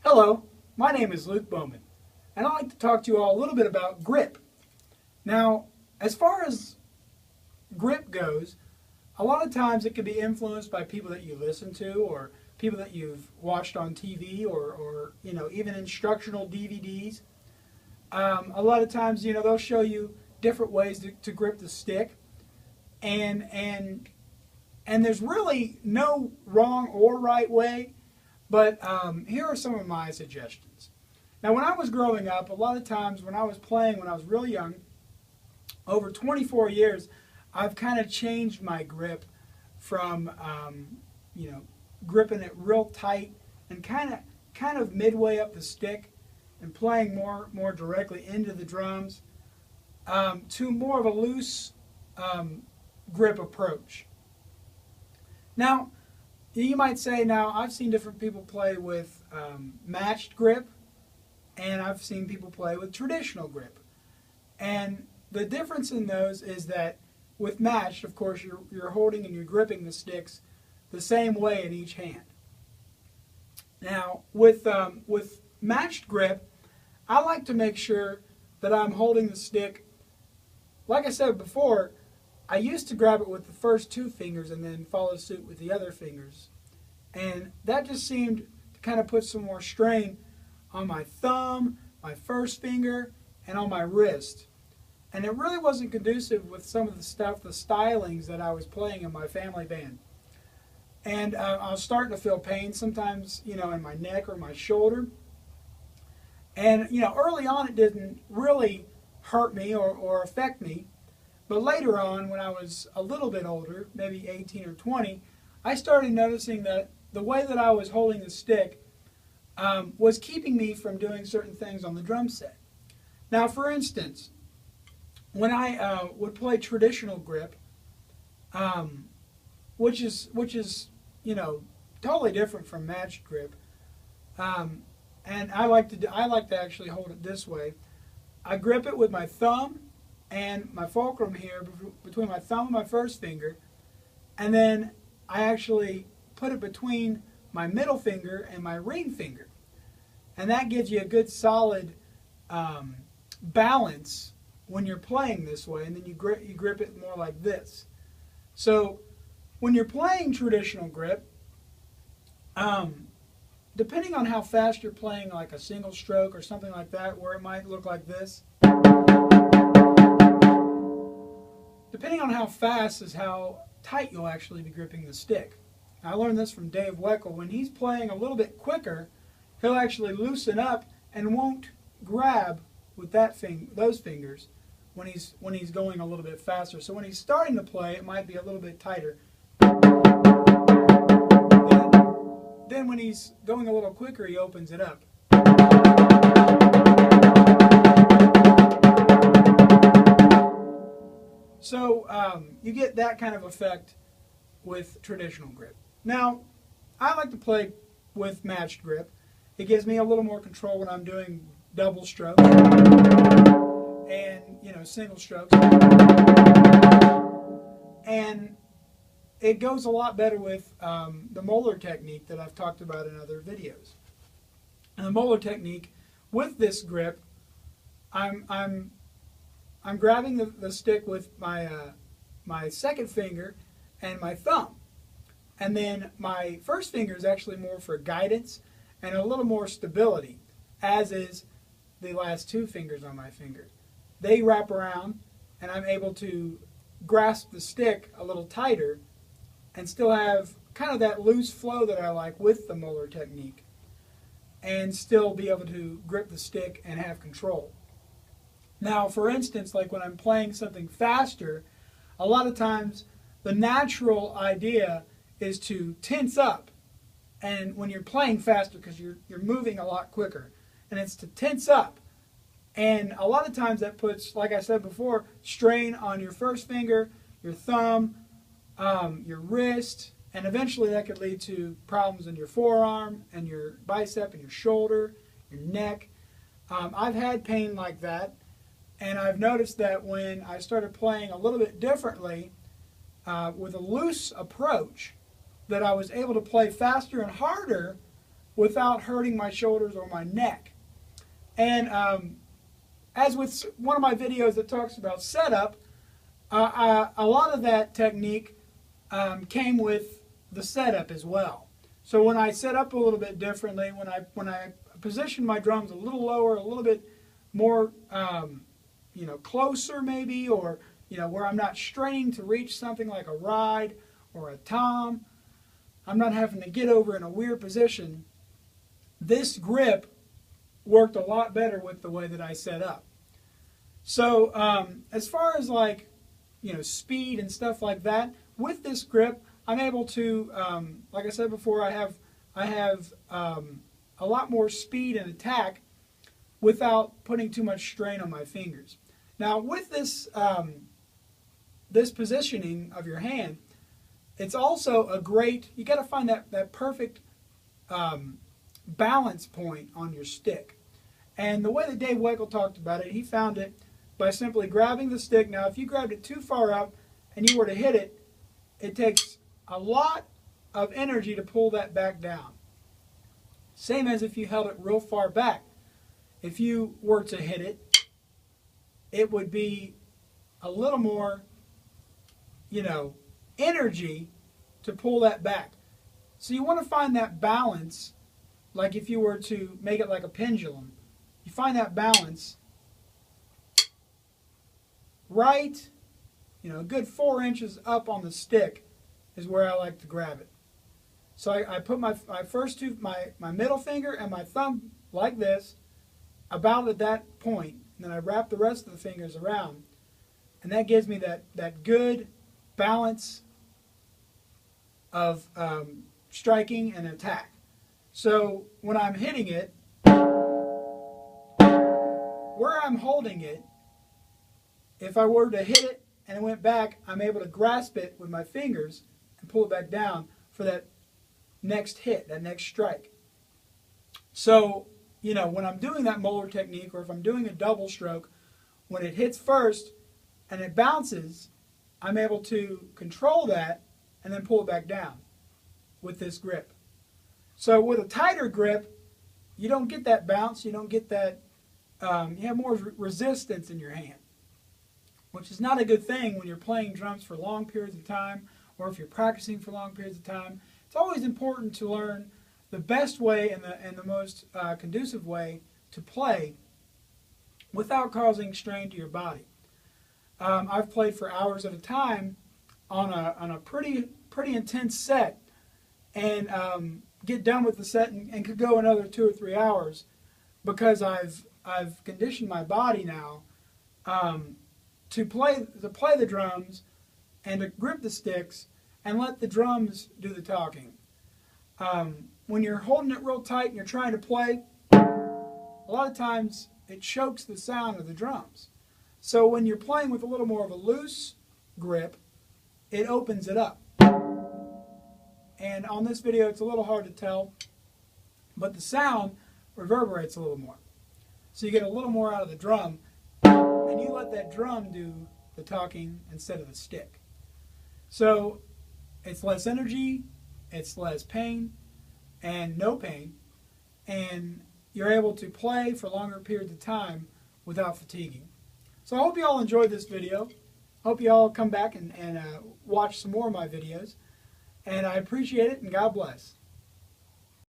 Hello, my name is Luke Bowman, and I'd like to talk to you all a little bit about grip. Now, as far as grip goes, a lot of times it can be influenced by people that you listen to or people that you've watched on TV or even instructional DVDs. A lot of times, they'll show you different ways to grip the stick, and there's really no wrong or right way. But here are some of my suggestions. Now, when I was growing up, a lot of times when I was playing when I was real young, over 24 years, I've kind of changed my grip from, gripping it real tight and kind of midway up the stick and playing more directly into the drums to more of a loose grip approach. Now, you might say, now, I've seen different people play with matched grip, and I've seen people play with traditional grip. And the difference in those is that with matched, of course, you're holding and you're gripping the sticks the same way in each hand. Now, with matched grip, I like to make sure that I'm holding the stick, like I said before, I used to grab it with the first two fingers and then follow suit with the other fingers. And that just seemed to kind of put some more strain on my thumb, my first finger, and on my wrist. And it really wasn't conducive with some of the stuff, the stylings that I was playing in my family band. And I was starting to feel pain sometimes, in my neck or my shoulder. And, early on it didn't really hurt me or affect me. But later on, when I was a little bit older, maybe 18 or 20, I started noticing that the way that I was holding the stick was keeping me from doing certain things on the drum set. Now, for instance, when I would play traditional grip, which is totally different from matched grip, and I like to actually hold it this way. I grip it with my thumb and my fulcrum here between my thumb and my first finger, and then I actually put it between my middle finger and my ring finger, and that gives you a good solid balance when you're playing this way, and then you grip it more like this. So when you're playing traditional grip, depending on how fast you're playing, like a single stroke or something like that, where it might look like this, depending on how fast is how tight you'll actually be gripping the stick. I learned this from Dave Weckl. When he's playing a little bit quicker, he'll actually loosen up and won't grab with those fingers when he's going a little bit faster. So when he's starting to play, it might be a little bit tighter. Then when he's going a little quicker, he opens it up. So you get that kind of effect with traditional grip. Now, I like to play with matched grip. It gives me a little more control when I'm doing double strokes and single strokes. And it goes a lot better with the molar technique that I've talked about in other videos. And the molar technique with this grip, I'm grabbing the stick with my second finger and my thumb. And then my first finger is actually more for guidance and a little more stability, as is the last two fingers on my finger. They wrap around, and I'm able to grasp the stick a little tighter and still have kind of that loose flow that I like with the molar technique, and still be able to grip the stick and have control. Now, for instance, like when I'm playing something faster, a lot of times the natural idea is to tense up, and when you're playing faster, because you're moving a lot quicker, and it's to tense up. And a lot of times that puts, like I said before, strain on your first finger, your thumb, your wrist, and eventually that could lead to problems in your forearm and your bicep and your shoulder, your neck. I've had pain like that, and I've noticed that when I started playing a little bit differently with a loose approach, that I was able to play faster and harder without hurting my shoulders or my neck. And as with one of my videos that talks about setup, a lot of that technique came with the setup as well. So when I set up a little bit differently, when I position my drums a little lower, a little bit more, closer maybe, or where I'm not straining to reach something like a ride or a tom, I'm not having to get over in a weird position. This grip worked a lot better with the way that I set up. So as far as speed and stuff like that, with this grip, I'm able to, like I said before, I have a lot more speed and attack without putting too much strain on my fingers. Now with this this positioning of your hand, it's also a great, you got to find that perfect balance point on your stick. And the way that Dave Weckl talked about it, he found it by simply grabbing the stick. Now if you grabbed it too far up and you were to hit it, it takes a lot of energy to pull that back down. Same as if you held it real far back. If you were to hit it, it would be a little more, energy to pull that back. So you want to find that balance, like if you were to make it like a pendulum. You find that balance right, a good 4 inches up on the stick is where I like to grab it. So I put my my middle finger and my thumb like this, about at that point, and then I wrap the rest of the fingers around, and that gives me that good balance of striking and attack. So when I'm hitting it, where I'm holding it, if I were to hit it and it went back, I'm able to grasp it with my fingers and pull it back down for that next hit, that next strike. So, when I'm doing that molar technique, or if I'm doing a double stroke, when it hits first and it bounces, I'm able to control that and then pull it back down with this grip. So with a tighter grip, you don't get that bounce, you don't get that, you have more resistance in your hand, which is not a good thing when you're playing drums for long periods of time, or if you're practicing for long periods of time. It's always important to learn the best way and the most conducive way to play without causing strain to your body. I've played for hours at a time on a pretty intense set, and get done with the set and could go another 2 or 3 hours, because I've conditioned my body now to play the drums and to grip the sticks and let the drums do the talking. When you're holding it real tight and you're trying to play, a lot of times it chokes the sound of the drums. So when you're playing with a little more of a loose grip, it opens it up. And on this video it's a little hard to tell, but the sound reverberates a little more. So you get a little more out of the drum, and you let that drum do the talking instead of the stick. So it's less energy, it's less pain, and no pain, and you're able to play for longer periods of time without fatiguing. So I hope you all enjoyed this video. Hope you all come back and watch some more of my videos. And I appreciate it, and God bless.